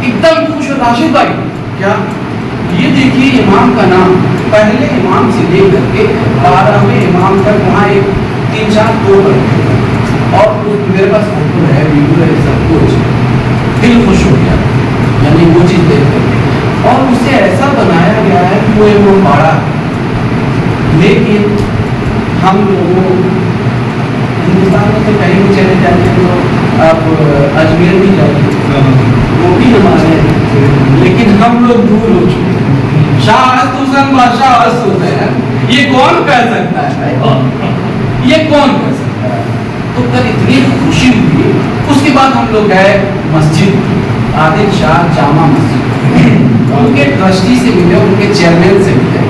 ایک دم خوش ہو راشد بھائی کیا یہ دیکھیے امام کا نام پہلے امام سے لے کر کے 12ویں امام تک وہاں ایک 3-4 توپ رکھے اور میرے پاس فوٹو ہے ویڈیو ہے سب کچھ دل خوش ہو گیا یعنی وہ چیز دیکھ کر کے اور اسے ایسا بنایا گیا ہے کہ وہ باڑا لیکن ہم لوگوں ہندوستان میں کہیں بھی چلے جاتے ہیں تو آپ اجمیر بھی جاتے وہ بھی ہمارے ہیں لیکن ہم لوگ دور ہو چکے ہیں شاہ حسن بادشاہ حسن یہ کون کہہ سکتا ہے یہ کون کہہ سکتا ہے تو کل اتنی خوشی ہوئی اس کے بعد ہم لوگ گئے مسجد عادل شاہ جامع مسجد ان کے ٹرسٹی سے ملے ان کے چیئرمین سے ملے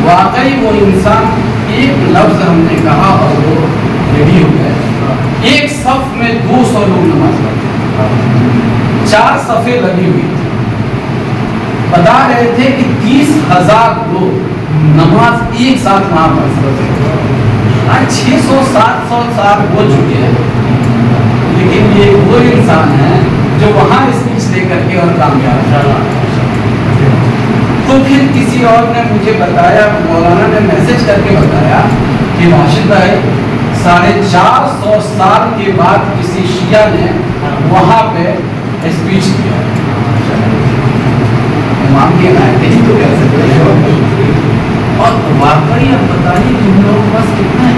واقعی وہ انسان ایک لفظ ہم نے کہا اور وہ ریڈی ہو گئے ایک صف میں 200 لوگ نماز پڑھتے 4 صفیں لگی ہوئی تھی بتا رہے تھے کہ 30,000 لوگ نماز ایک ساتھ وہاں پڑھ سکتے آج 600-700 سال ہو چکے ہیں لیکن یہ وہ انسان ہے جو وہاں اسپیچ دے کر کے اور کامیاب تو پھر کسی اور نے مجھے بتایا مولانا نے میسج کر کے بتایا کہ راشد بھائی 450 سال کے بعد کسی شیعہ نے وہاں پہ اسپیچ کیا امام کی عنایت ہی تو کہہ سکتے ہیں اور واقعی اب بتائیے کہ ہم لوگوں کے پاس کتنا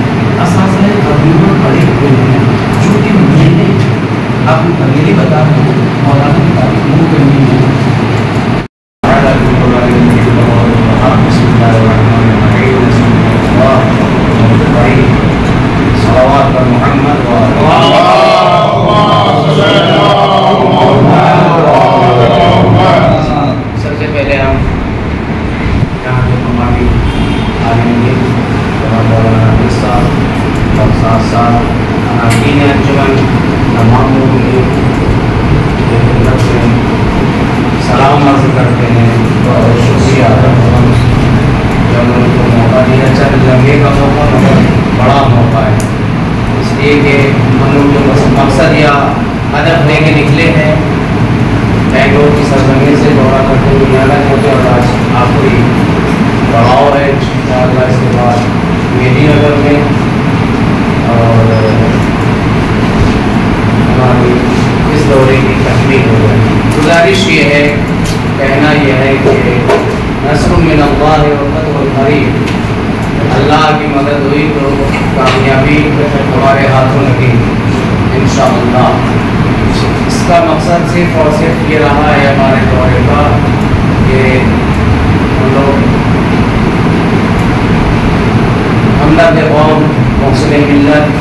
اثاثہ قدیمہ پڑے ہوئے ہیں جو کہ مہینے آپ میری بتا رہے ہیں مولانا کی تعریف منہ کرنی ہے سب سے پہلے ہم یہاں کے ہماری عالم کے اور ساتھ ساتھ عالمین انجمن تمام لوگوں کے سلام عرض کرتے ہیں اور شکریہ ادا جب ان کو موقع دیا چل لمبے کا موقع مگر بڑا موقع ہے اس لیے کہ ہم لوگ جو مقصد یا ہدف لے کے نکلے ہیں بینگلور کی سرزمین سے دورہ کرتے ہوئے یہاں تک پہنچے اور آج آخری بڑھاؤ ہے انشاءاللہ اس کے بعد میری نگر میں اور ہماری اس دورے کی تکمیل ہو گئی گزارش یہ ہے کہنا یہ ہے کہ نصر من اللہ و فتح قریب اللہ کی مدد ہوئی تو کامیابی ہمارے ہاتھوں لگی انشاءاللہ اس کا مقصد صرف اور صرف یہ رہا ہے ہمارے دورے کا کہ ہم لوگ ہمدرد قوم محسن ملت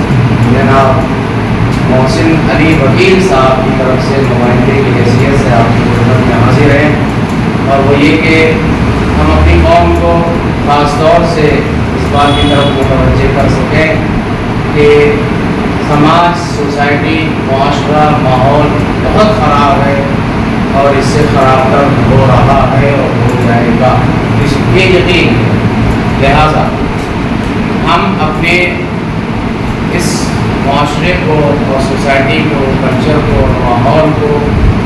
جناب محسن علی وکیل صاحب کی طرف سے نمائندے کی حیثیت سے آپ کی خدمت میں حاضر ہیں اور وہ یہ کہ ہم اپنی قوم کو خاص طور سے اس بات کی طرف متوجہ کر سکیں کہ سماج سوسائٹی معاشرہ ماحول بہت خراب ہے اور اس سے خراب تر ہو رہا ہے اور ہو جائے گا یہ یقین ہے لہٰذا ہم اپنے اس معاشرے کو اور سوسائٹی کو کلچر کو ماحول کو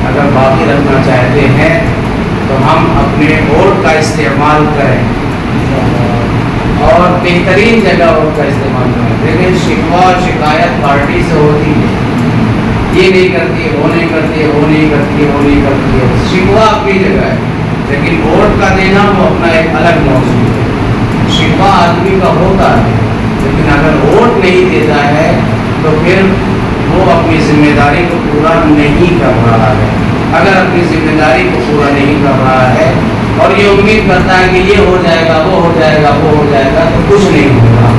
اگر باقی رکھنا چاہتے ہیں تو ہم اپنے ووٹ کا استعمال کریں اور بہترین جگہ ووٹ کا استعمال کریں لیکن شکوہ شکایت پارٹی سے ہوتی ہے یہ نہیں کرتی وہ نہیں کرتی وہ نہیں کرتی وہ نہیں کرتی ہے شکوہ اپنی جگہ ہے لیکن ووٹ کا دینا وہ اپنا ایک الگ موضوع ہے شکوہ آدمی کا ہوتا ہے لیکن اگر ووٹ نہیں دیتا ہے تو پھر وہ اپنی ذمہ داری کو پورا نہیں کر رہا ہے اگر اپنی ذمہ داری کو پورا نہیں کر رہا ہے اور یہ امید کرتا ہے کہ یہ ہو جائے گا وہ ہو جائے گا وہ ہو جائے گا تو کچھ نہیں ہوگا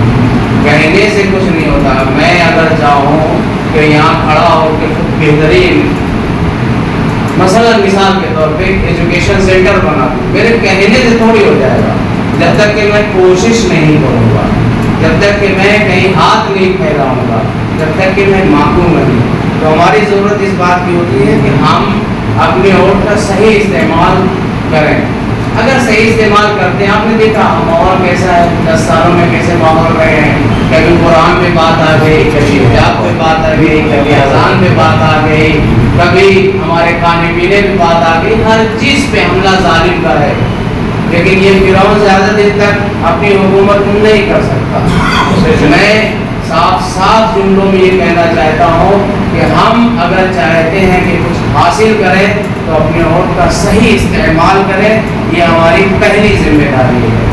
کہنے سے کچھ نہیں ہوتا میں اگر چاہوں کہ یہاں کھڑا ہو کے بہترین مثال کے طور پہ ایجوکیشن سینٹر بنا دوں میرے کہنے سے تھوڑی ہو جائے گا جب تک کہ میں کوشش نہیں کروں گا جب تک کہ میں کہیں ہاتھ نہیں پھیلاؤں گا جب تک کہ میں مانگوں گا نہیں تو ہماری ضرورت اس بات کی ہوتی ہے کہ ہم اپنے ووٹ کا صحیح استعمال کریں اگر صحیح استعمال کرتے ہیں آپ نے دیکھا ماحول کیسا ہے 10 سالوں میں کیسے ماحول رہے ہیں کبھی قرآن پہ بات آ گئی کبھی حجاب پہ بات آ گئی کبھی اذان پہ بات آ گئی کبھی ہمارے کھانے پینے کی بات آ گئی، ہر چیز پہ حملہ ظالم کا ہے، لیکن یہ فرعون زیادہ دن تک اپنی حکومت نہیں کر سکتا۔ میں صاف صاف جملوں میں یہ کہنا چاہتا ہوں کہ ہم اگر چاہتے ہیں کہ کچھ حاصل کریں تو اپنے ووٹ کا صحیح استعمال کریں، یہ ہماری پہلی ذمہ داری ہے۔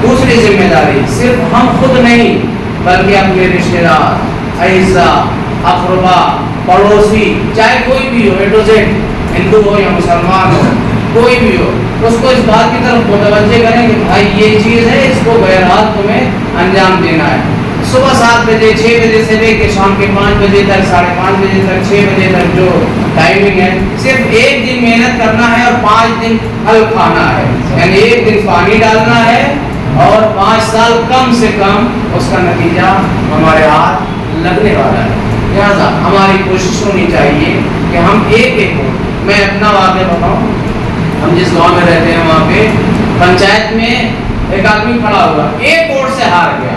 دوسری ذمہ داری صرف ہم خود نہیں بلکہ اپنے رشتہ دار، اعزاء، اقربا، پڑوسی، چاہے کوئی بھی ہو، اے ٹو زیڈ، ہندو ہو یا مسلمان ہو، کوئی بھی ہو، اس کو اس بات کی طرف متوجہ کریں کہ بھائی یہ چیز ہے، اس کو بہرحال تمہیں انجام دینا ہے۔ صبح 7 بجے 6 بجے سے لے کے شام کے 5 بجے تک، 5:30 بجے تک، 6 بجے تک جو ٹائمنگ ہے، صرف ایک دن محنت کرنا ہے اور 5 دن پھل کھانا ہے، یعنی ایک دن پانی ڈالنا ہے اور 5 سال کم سے کم اس کا نتیجہ ہمارے ہاتھ لگنے والا ہے۔ لہٰذا ہماری کوشش ہونی چاہیے کہ ہم ایک ایک ہو۔ میں اپنا واقعہ بتاؤں، ہم جس گاؤں میں رہتے ہیں وہاں پہ پنچایت میں ایک آدمی کھڑا ہوا، ایک ووٹ سے ہار گیا،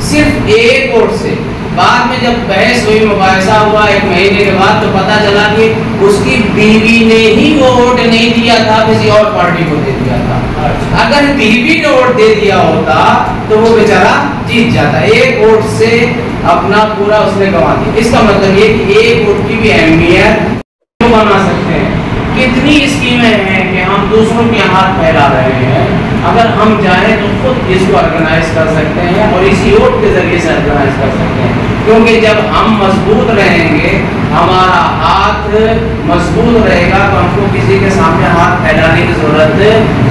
صرف ایک ووٹ سے۔ بعد میں جب بحث ہوئی، مباحثہ ہوا 1 مہینے کے بعد، تو پتہ چلا کہ اس کی بیوی نے ہی وہ ووٹ نہیں دیا تھا، کسی اور پارٹی کو دے دیا تھا۔ اگر بیوی نے ووٹ دے دیا ہوتا تو وہ بیچارہ جیت جاتا۔ ایک ووٹ سے اپنا پورا اس نے گنوا دیا۔ اس کا مطلب یہ کہ ایک ووٹ کی بھی اہمیت بنا سکتے ہیں۔ کتنی اسکیمیں ہیں کہ ہم دوسروں کے ہاتھ پھیلا رہے ہیں، اگر ہم چاہیں تو خود اس کو آرگنائز کر سکتے ہیں اور اسی ووٹ کے ذریعے سے آرگنائز کر سکتے ہیں، کیونکہ جب ہم مضبوط رہیں گے، ہمارا ہاتھ مضبوط رہے گا تو ہم کو کسی کے سامنے ہاتھ پھیلانے کی ضرورت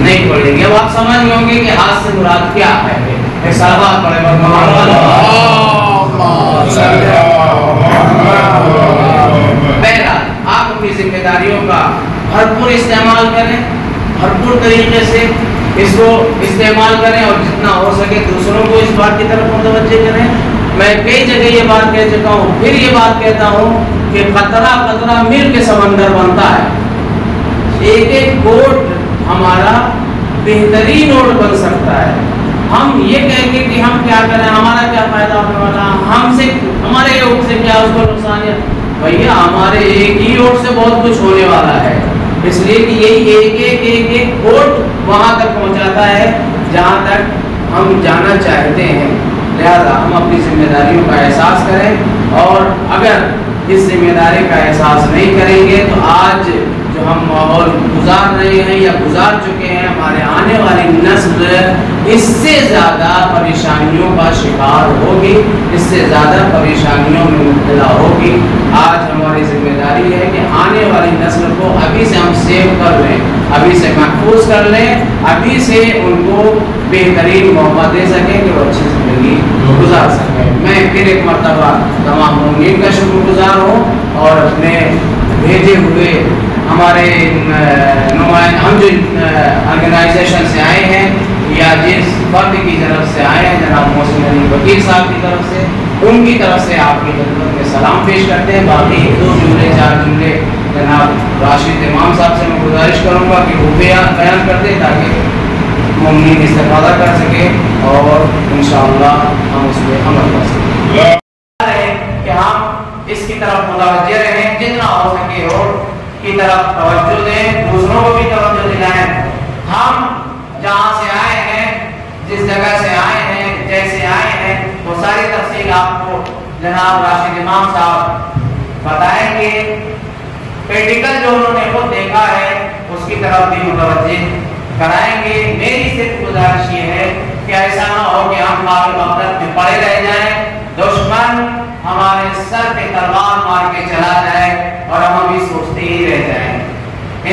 نہیں پڑے گی۔ اب آپ سمجھ گئے ہوں گے کہ ہاتھ سے مراد کیا ہے۔ ایک صحابہ پڑھے آپ اپنی ذمہ داریوں کا بھرپور استعمال کریں، بھرپور طریقے سے اس کو استعمال کریں اور جتنا ہو سکے دوسروں کو اس بات کی طرف متوجہ کریں۔ میں کئی جگہ یہ بات کہہ چکا ہوں، پھر یہ بات کہتا ہوں کہ قطرہ قطرہ مل کے سمندر بنتا ہے۔ ایک ایک ووٹ ہمارا بہترین ووٹ بن سکتا ہے۔ ہم یہ کہیں گے کہ ہم کیا کریں، ہمارا کیا فائدہ ہونے والا، ہم سے ہمارے ووٹ سے کیا اس کو نقصان ہے؟ بھیا ہمارے ایک ہی ووٹ سے بہت کچھ ہونے والا ہے، اس لیے کہ یہی ایک ایک ووٹ وہاں تک پہنچاتا ہے جہاں تک ہم جانا چاہتے ہیں۔ لہذا ہم اپنی ذمہ داریوں کا احساس کریں، اور اگر اس ذمہ داری کا احساس نہیں کریں گے تو آج جو ہم ماحول گزار رہے ہیں یا گزار چکے ہیں، ہمارے آنے والی نسل اس سے زیادہ پریشانیوں کا شکار ہوگی، اس سے زیادہ پریشانیوں میں مبتلا ہوگی۔ آج ہماری ذمہ داری ہے کہ آنے والی نسل کو ابھی سے ہم سیو کر لیں، ابھی سے محفوظ کر لیں، ابھی سے ان کو بہترین موقع دے سکیں کہ وہ اچھی زندگی گزار سکیں۔ میں پھر ایک مرتبہ تمام مومنین کا شکر گزار ہوں، اور اپنے بھیجے ہوئے ہمارے ہم جو آرگنائزیشن سے آئے ہیں یا جس فرد کی طرف سے آئے ہیں، جناب محسن علی وکیل صاحب کی طرف سے، ان کی طرف سے آپ کی خدمت میں سلام پیش کرتے ہیں۔ باقی 2 جملے 4 جملے جناب راشد امام صاحب سے میں گزارش کروں گا کہ وہ بیان کر دیں تاکہ مومنین استفادہ کر سکیں اور انشاءاللہ ہم اس پہ عمل کر سکیں۔ کہ ہم اس کی طرف متوجہ رہیں، جتنا ہو سکے اور کی طرف توجہ دیں، دوسروں کو بھی توجہ دلائیں۔ ہم جہاں سے آئے ہیں، جس جگہ سے آئے ہیں، جیسے آئے ہیں، وہ ساری تفصیل آپ کو جناب راشد امام صاحب بتائیں گے۔ پریکٹیکل جو انہوں نے خود دیکھا ہے اس کی طرف بھی متوجہ کرائیں گے۔ میری صرف گزارش یہ ہے کہ ایسا نہ ہو کہ ہم قابل غفلت میں پڑے رہ جائیں، دشمن ہمارے سر پہ تلوار مار کے چلا جائے اور ہم ابھی سوچتے ہی رہ جائیں۔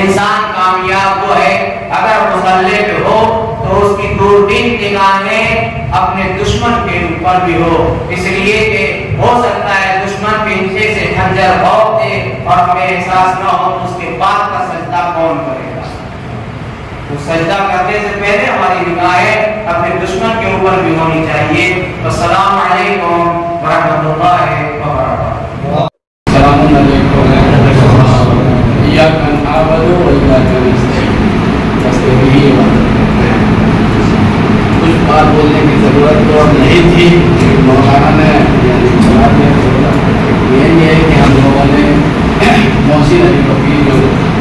انسان کامیاب وہ ہے اگر مسلح پہ ہو تو اس کی دوربین نگاہیں اپنے دشمن کے اوپر بھی ہو، اس لیے کہ ہو سکتا ہے دشمن پیچھے سے خنجر بھونک دے اور ہمیں احساس نہ ہو، اس کے بعد کا سجدہ کون کرے گا؟ تو سجدہ کرنے سے پہلے ہماری نگاہیں اپنے دشمن کے اوپر بھی ہونی چاہیے۔ السلام علیکم ورحمۃ اللہ وبرکاتہ۔ السلام علیکم ایاک نعبد و ایاک نستعین۔ بس یہی ہے، کچھ بات بولنے کی ضرورت تو اب نہیں تھی، مولانا نے یعنی یہ ہے کہ ہم لوگوں نے محسن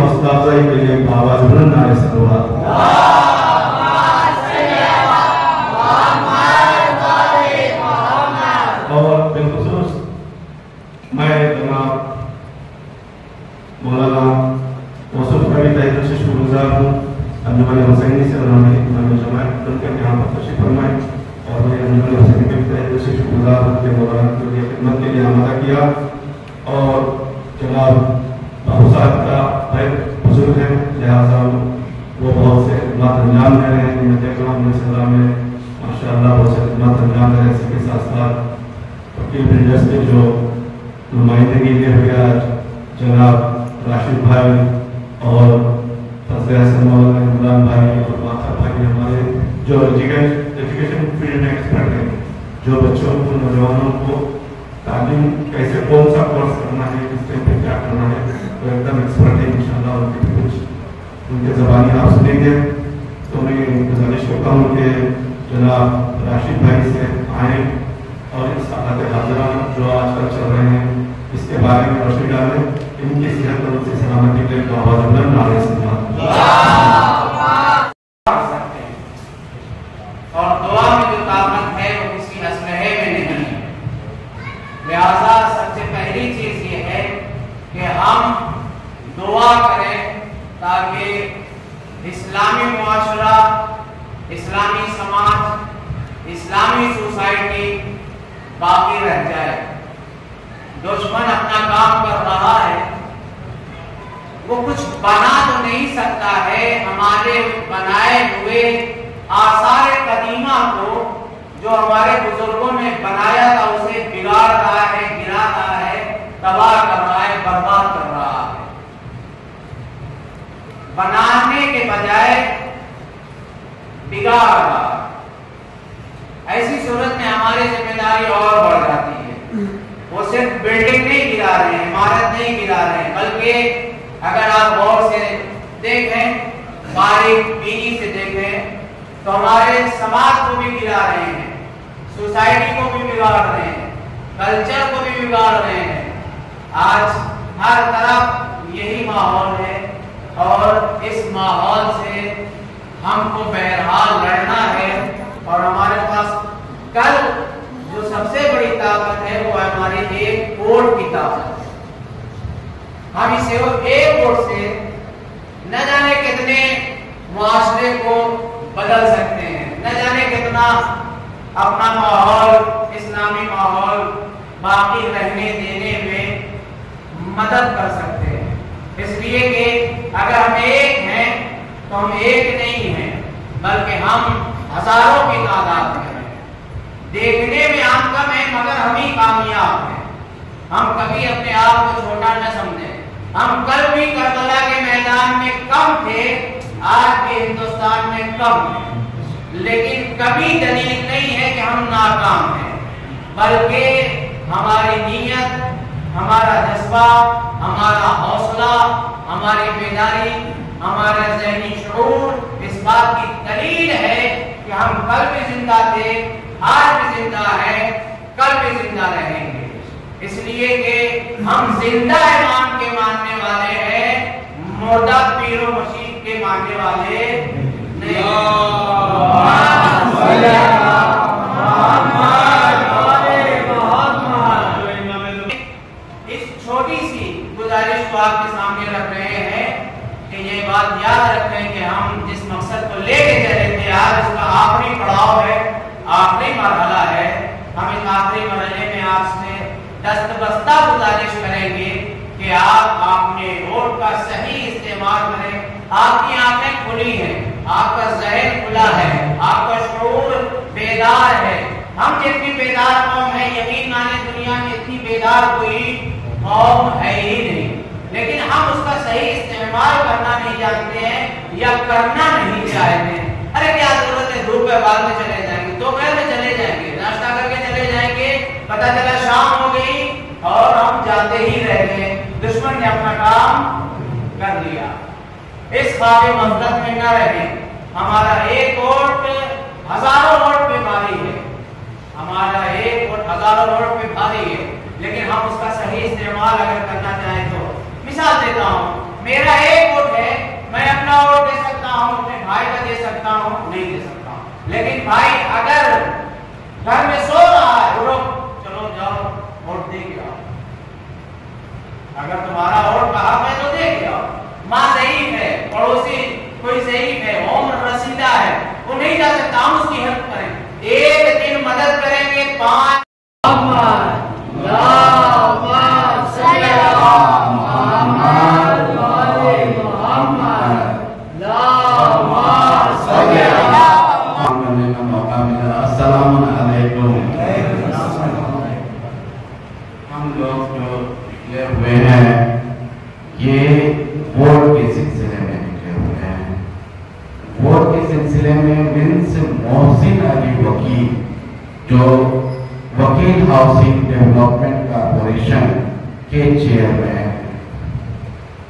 حوصلہ افزائی کے لیے آواز بلند نعرے صلوات. اور بالخصوص میں جناب مولانا موصوف کا بھی تہہ دل سے شکر گزار ہوں. انجمن حسینی سے انہوں نے امام جماعت چن کر یہاں پر تشریف فرمائے اور میں انجمن حسینی کے بھی تہہ دل سے شکر گزار ہوں کہ مولانا کے لیے خدمت کے لیے آمادہ کیا. اور جناب بابو صاحب کا بہت بزرگ ہے، لہٰذا وہ بہت سے خدمات انجام دے رہے ہیں. میں دیکھ رہا ہوں ماشاء اللہ میں ماشاء اللہ بہت سے خدمات انجام دے رہے ہیں. اسی کے ساتھ ساتھ وکیل بلڈرس کے جو نمائندگی لیے ہوئے آج جناب راشد بھائی اور فضل حسن مولانا عمران بھائی اور ماخر بھائی ہمارے جو ایجوکیشن فیلڈ میں ایکسپرٹ ہیں، جو بچوں کو نوجوانوں کو تعلیم کیسے کون سا کورس کرنا ہے، کس ٹائم پہ کیا کرنا ہے، وہ ایک دم ایکسپرٹ ہے. انشاءاللہ ان کی کچھ ان کے زبانی آپ سنیں گے. تو میں گزارش کرتا ہوں کہ جناب راشد بھائی سے آئیں اور اس حالت حاضرہ جو آج کل چل رہے ہیں اس کے بارے میں روشنی ڈالیں. ان کی صحت اور ان کی سلامتی کے لیے آواز بلند نعرے صلوات. اور دعا میں جو طاقت ہے وہ کسی اسلحے میں نہیں ہے. لہذا سب سے پہلی چیز یہ ہے کہ ہم دعا کریں تاکہ اسلامی معاشرہ، اسلامی سماج، اسلامی سوسائٹی باقی رہ جائے. دشمن اپنا کام کر رہا ہے، وہ کچھ بنا تو نہیں سکتا ہے. ہمارے بنائے ہوئے آثار قدیمہ کو جو ہمارے بزرگوں نے بنایا تھا اسے بگاڑ رہا ہے، گرا رہا ہے، تباہ کر رہا ہے، برباد کر رہا ہے. بنانے کے بجائے بگاڑ رہا ہے. ایسی صورت میں ہماری ذمہ داری اور بڑھ جاتی ہے. وہ صرف بلڈنگ نہیں گرا رہے ہیں، عمارت نہیں گرا رہے ہیں، بلکہ اگر آپ غور سے دیکھیں، باریک بینی سے دیکھیں تو ہمارے سماج کو بھی گرا رہے ہیں، سوسائٹی کو بھی بگاڑ رہے ہیں، کلچر کو بھی بگاڑ رہے ہیں. آج ہر طرف یہی ماحول ہے اور اس ماحول سے ہم کو بہرحال لڑنا ہے. اور ہمارے پاس کل جو سب سے بڑی طاقت ہے وہ ہماری ایک ووٹ کی طاقت ہے. ہم اسے ایک ووٹ سے نہ جانے کتنے معاشرے کو بدل سکتے ہیں، نہ جانے کتنا اپنا ماحول، اسلامی ماحول باقی رہنے دینے میں مدد کر سکتے ہیں. اس لیے کہ اگر ہم ایک ہیں تو ہم ایک نہیں ہیں بلکہ ہم ہزاروں کی تعداد میں ہیں. دیکھنے میں ہم کم ہیں مگر ہم ہی کامیاب ہیں. ہم کبھی اپنے آپ کو چھوٹا نہ سمجھیں. ہم کل بھی کربلا کے میدان میں کم تھے، آج بھی ہندوستان میں کم ہیں، لیکن کبھی دلیل نہیں ہے کہ ہم ناکام ہیں، بلکہ ہماری نیت، ہمارا جذبہ، ہمارا حوصلہ، ہماری بیداری، ہمارا ذہنی شعور اس بات کی دلیل ہے کہ ہم کل بھی زندہ تھے، آج بھی زندہ ہیں، کل بھی زندہ رہیں گے. اس لیے کہ ہم زندہ امام کے ماننے والے ہیں، مردہ پیر و مشید کے ماننے والے نہیں. اس چھوٹی سی گزارش کو آپ کے سامنے رکھ رہے ہیں کہ یہ بات یاد رکھیں کہ ہم جس مقصد کو لے کے چلے تھے آج اس کا آخری پڑاؤ ہے، آخری مرحلہ ہے. ہم اس آخری مرحلے میں آپ سے دستبستہ گزارش کریں گے کہ آپ اپنے ووٹ کا صحیح استعمال کریں. آپ کی آنکھیں کھلی ہیں، آپ کا ذہن کھلا ہے، آپ کا شعور بیدار ہے. ہم جتنی بیدار قوم ہے، یقین مانے دنیا میں اتنی بیدار کوئی قوم ہے ہی نہیں، لیکن ہم اس کا صحیح استعمال کرنا نہیں جانتے ہیں یا کرنا نہیں چاہتے ہیں. ارے کیا ضرورت ہے، دھوپ میں بعد میں چلے جائیں گے، دوپہر میں چلے جائیں گے، ناشتہ کر کے چلے جائیں گے، پتہ چلا شام ہو گئی اور ہم جاتے ہی رہ گئے. دشمن نے اپنا کام کر لیا. اس خواب مغفرت میں نہ رہیں. ہمارا ایک ووٹ ہزاروں ووٹ پہ بھاری ہے، ہمارا ایک ووٹ ہزاروں ووٹ پہ بھاری ہے، لیکن ہم اس کا صحیح استعمال اگر کرنا چاہیں تو مثال دیتا ہوں. میرا ایک کا ووٹ دے سکتا ہوں, اپنے بھائی کا دے سکتا ہوں, نہیں دے سکتا ہوں. لیکن بھائی اگر گھر میں سو رہا ہے, اٹھو چلو جاؤ ووٹ دے کے آؤ. اگر تمہارا ووٹ کا حق ہے تو دے کے آؤ. ماں ضعیف ہے, پڑوسی کوئی ضعیف ہے, عمر رسیدہ ہے, وہ نہیں جا سکتا, ہم اس کی ہیلپ کریں, ایک دن مدد کریں گے. 5 السلام علیکم. ہم لوگ جو نکلے ہوئے ہیں یہ ووٹ کے سلسلے میں نکلے ہوئے ہیں. ووٹ کے سلسلے میں منس محسن علی وکیل جو وکیل ہاؤسنگ ڈیولپمنٹ کارپوریشن کے چیئرمین,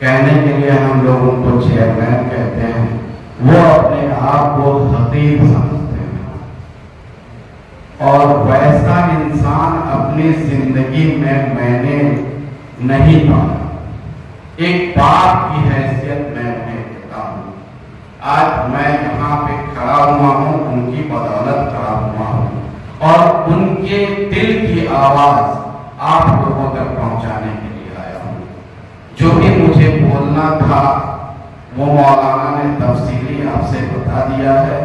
کہنے کے لیے ہم لوگ ان کو چیئرمین کہتے ہیں, وہ اپنے آپ کو خطیب سمجھتے ہیں اور ویسا انسان اپنی زندگی میں نے نہیں پایا. ایک باپ کی حیثیت میں انہیں کہتا ہوں. آج میں یہاں پہ کھڑا ہوا ہوں, ان کی بدولت کھڑا ہوا ہوں, اور ان کے دل کی آواز آپ لوگوں تک پہنچانے کے لیے آیا ہوں. جو بھی مجھے بولنا تھا وہ مولانا نے تفصیلی آپ سے بتا دیا ہے.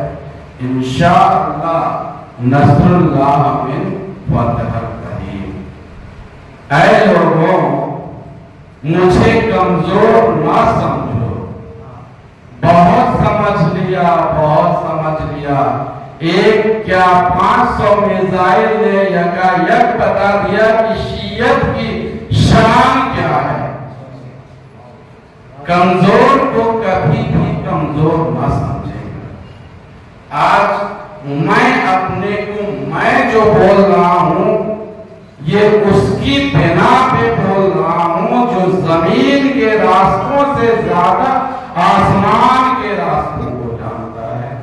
انشاءاللہ نصر اللہ من فتح قریب. اے لوگوں, مجھے کمزور نہ سمجھو, بہت سمجھ لیا, بہت سمجھ لیا. ایک کیا 500 میزائل نے یکایک بتا دیا کہ شیعت کی شان کیا ہے. کمزور کو کبھی بھی کمزور نہ سمجھے. آج میں اپنے کو میں جو بول رہا ہوں یہ اس کی بنا پہ بول رہا ہوں جو زمین کے راستوں سے زیادہ آسمان کے راستوں کو جانتا ہے.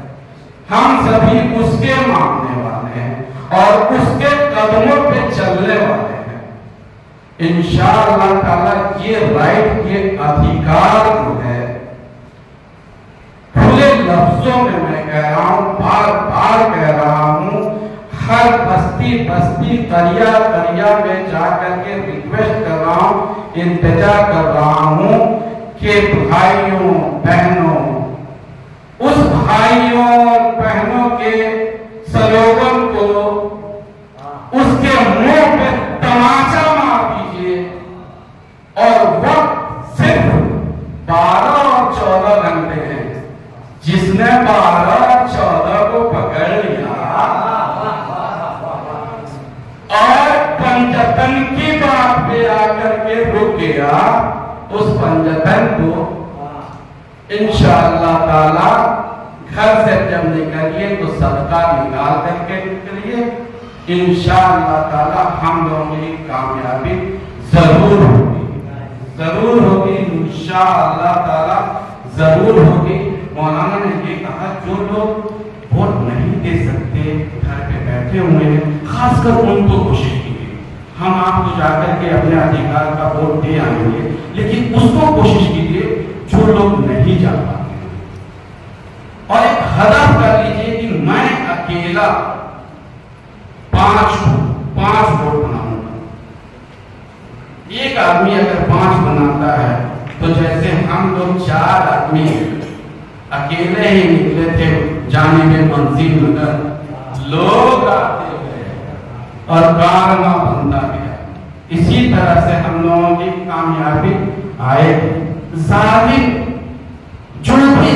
ہم سبھی اس کے ماننے والے ہیں اور اس کے قدموں پہ چلنے والے ہیں. انشاءاللہ تعالی یہ رائٹ کے ادھیکار جو ہے کھلے لفظوں میں کہہ رہا ہوں, بار بار کہہ رہا ہوں, ہر بستی بستی قریہ قریہ میں جا کر کے ریکویسٹ کر رہا ہوں, التجا کر رہا ہوں کہ بھائیوں بہنوں, اس بھائیوں اور بہنوں کے سلوگن کو اس کے منہ پہ تماچا مار دیجئے. اور وقت صرف 12 اور 14 گھنٹے ہیں. جس نے 12 اور 14 کو پکڑ لیا اور پنجتن کی بات پہ آ کر کے رک گیا, اس پنجتن کو انشاءاللہ تعالی گھر سے جب نکلیے تو صدقہ نکال کر کے نکلیے. انشاءاللہ تعالی ہم لوگوں کی کامیابی ضرور ہوگی, ضرور ہوگی, انشاءاللہ تعالی ضرور ہوگی. مولانا نے یہ کہا جو لوگ ووٹ نہیں دے سکتے گھر پہ بیٹھے ہوئے ہیں, خاص کر ان کو کوشش کیجیے. ہم آپ کو جا کر کے اپنے ادھیکار کا ووٹ دے آئیں گے, لیکن اس کو کوشش کیجیے جو لوگ نہیں جا پاتے ہیں, اور ایک ہدف کر لیجیے کہ میں اکیلا 5 ووٹ بناؤں گا. ایک آدمی اگر 5 بناتا ہے تو جیسے ہم لوگ 4 آدمی اکیلے ہی نکلے تھے جانب منزل نگر, لوگ آتے گئے اور کارواں بنتا گیا. اسی طرح سے ہم لوگوں کی کامیابی آئے گی. ظاہر جو بھی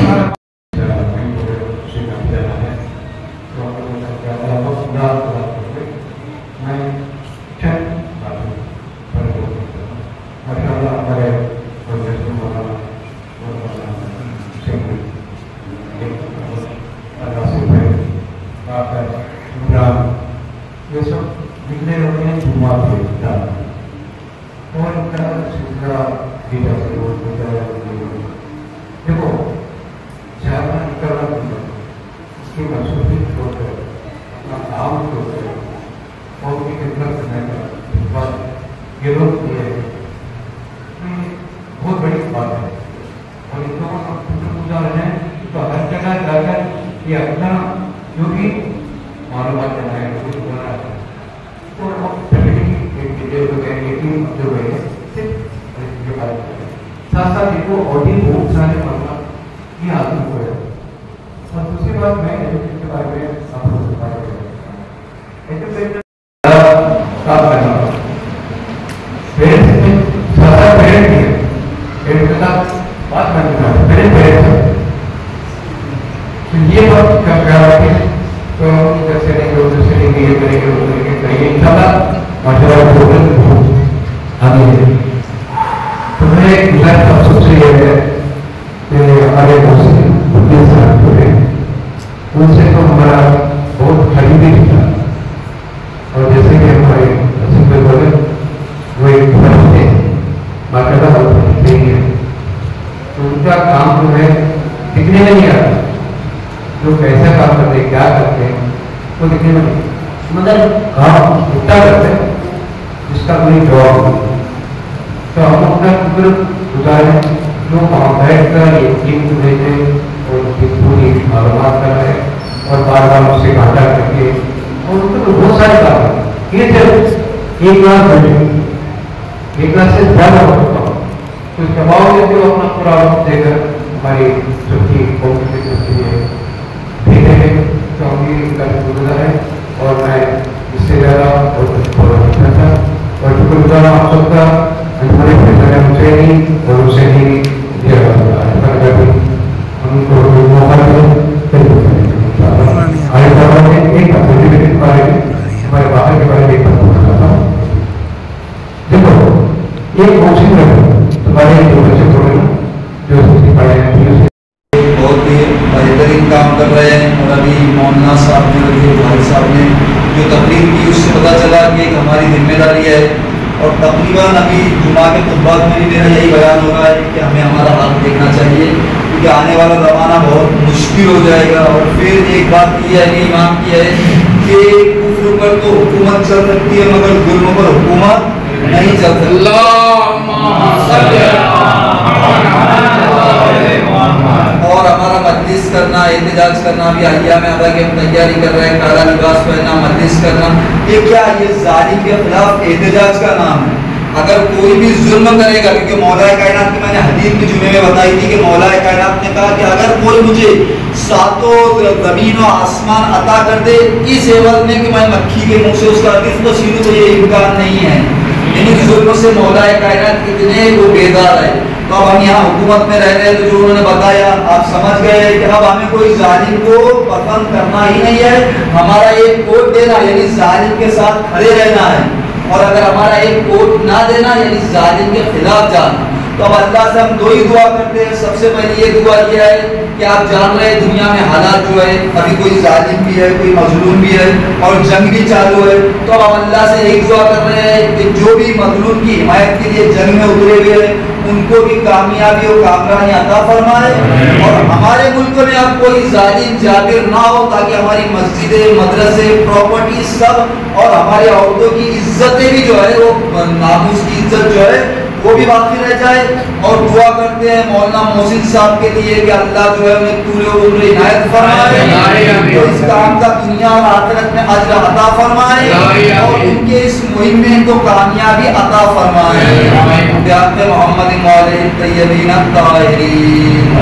یہ سب نکلے ہوتے ہیں جمعہ پہ اور ان کا سلسلہ دیگر سے دیکھو زیادہ نکلنا نہیں, اس کی مصروفیت چھوڑ کر اپنا کام چھوڑ کر اور کی خدمت کرنے کا یہ لوگ یہ ہے بہت بڑی بات ہے. اور ان لوگوں کا پوجا رہنے یہ اپنا جو بھی معلومات بنائے اور جو ہے ساتھ ساتھ ان کو اور بھی بہت سارے معلومات یہ حاصل ہوئے. اور دوسری بات میں ایجوکیشن کے بارے میں آپ کو بات کرنا کام کرنا پیرنٹس میں زیادہ پیرنٹ ہے پیرنٹ کے ساتھ بات کرنا پیرنٹ یہ بات کیا رکھیں تو جیسے نہیں کہ ادھر سے نہیں کہ یہ کریں گے وہ کریں گے کریں گے ان شاء اللہ ماشاء اللہ پروگرام بہت آگے ہے. تو میں ایک گزارش آپ سب سے یہ ہے کہ ہمارے محسن وکیل صاحب جو ہیں ان سے تو ہمارا بہت قریبی تھا اور جیسے کہ ہمارے حسین بھائی بولے وہ ایک فرق ہے باقاعدہ بہت صحیح ہے. تو ان کا کام جو ہے دکھنے میں نہیں آتا جو کیسا کام کرتے کیا کرتے ہیں وہ دکھنے میں نہیں مگر کام اٹھا کرتے جس کا کوئی جواب نہیں. تو ہم اپنا شکر گزار ہیں جو وہاں بیٹھ کر یہ ٹیم کو بھیجے اور اس کی پوری معلومات کر رہے اور بار بار اس سے کانٹیکٹ کر کے اور ان کو تو بہت سارے کام ہے. یہ صرف ایک کلاس بیٹھے ایک کلاس سے زیادہ ہو سکتا ہوں تو اس کے باوجود جو اپنا پورا وقت دے کر ہماری سب کی کمپٹیشن کے لیے بھیجے ہیں تو ہم یہ کا شکر گزار ہیں. اور میں اس سے زیادہ بہت اچھا تھا اور شکر گزار ہوں آپ سب کا ہمارے حسینی اور حسینی ہم کو موقع دیں آئے بابا نے ایک سرٹیفکیٹ کے بارے میں ہمارے باہر کے بارے میں ایک بات بولنا چاہتا ہوں. دیکھو ایک کوشش کرو تمہارے جو بچے پڑھے نا جو پڑھے ہیں بہت ہی بہترین کام کر رہے ہیں. اور ابھی مولانا صاحب نے بھائی صاحب نے جو تقریر کی اس سے پتہ چلا کہ ایک ہماری ذمہ داری ہے اور تقریباً ابھی جمعہ کے خطبات میں بھی میرا یہی بیان ہو رہا ہے کہ ہمیں ہمارا حق دیکھنا چاہیے کیونکہ آنے والا زمانہ بہت مشکل ہو جائے گا. اور پھر ایک بات یہ ہے کہ امام کی ہے کہ کفر پر تو حکومت چل سکتی ہے مگر ظلم پر حکومت نہیں چل سکتی. اور ہمارا مجلس کرنا احتجاج کرنا بھی ایام ادا کی ہم تیاری کر رہے ہیں کالا لباس پہننا مجلس کرنا یہ کیا یہ ظالم کے خلاف احتجاج کا نام ہے. اگر کوئی بھی ظلم کرے گا کیونکہ مولا کائنات کی میں نے حدیث کے جمعے میں بتائی تھی کہ مولا کائنات نے کہا کہ اگر کوئی مجھے ساتوں زمین و آسمان عطا کر دے اس عوض میں کہ میں مکھی کے منہ سے اس کا رزق چھینوں تو یہ امکان نہیں ہے. یعنی ظلم سے مولا کائنات کتنے وہ بیدار ہے. تو اب ہم یہاں حکومت میں رہ رہے ہیں تو جو انہوں نے بتایا آپ سمجھ گئے کہ اب ہمیں کوئی ظالم کو پسند کرنا ہی نہیں ہے. ہمارا ایک ووٹ دینا یعنی ظالم کے ساتھ کھڑے رہنا ہے اور اگر ہمارا ایک ووٹ نہ دینا یعنی ظالم کے خلاف جانا. تو اب اللہ سے ہم دو ہی دعا کرتے ہیں. سب سے پہلی یہ دعا یہ ہے کہ آپ جان رہے ہیں دنیا میں حالات جو ہے ابھی کوئی ظالم بھی ہے کوئی مظلوم بھی ہے اور جنگ بھی چالو ہے. تو اب اللہ سے ایک دعا کر رہے ہیں کہ جو بھی مظلوم کی حمایت کے لیے جنگ میں اترے ہوئے ہیں ان کو بھی کامیابی اور کامرانی عطا فرمائے اور ہمارے ملک میں اب کوئی ظالم جابر نہ ہو تاکہ ہماری مسجدیں مدرسے پراپرٹی سب اور ہماری عورتوں کی عزتیں بھی جو ہے وہ ناموس کی عزت جو ہے وہ بھی باقی رہ جائے. اور دعا کرتے ہیں مولانا محسن صاحب کے لیے کہ اللہ جو ہے انہیں پورے عمر عنایت فرمائے اور اس کام کا دنیا اور آخرت میں اجر عطا فرمائے اور ان کے اس مہم میں ان کو کامیابی عطا فرمائے. محمد طیبین الطاہرین.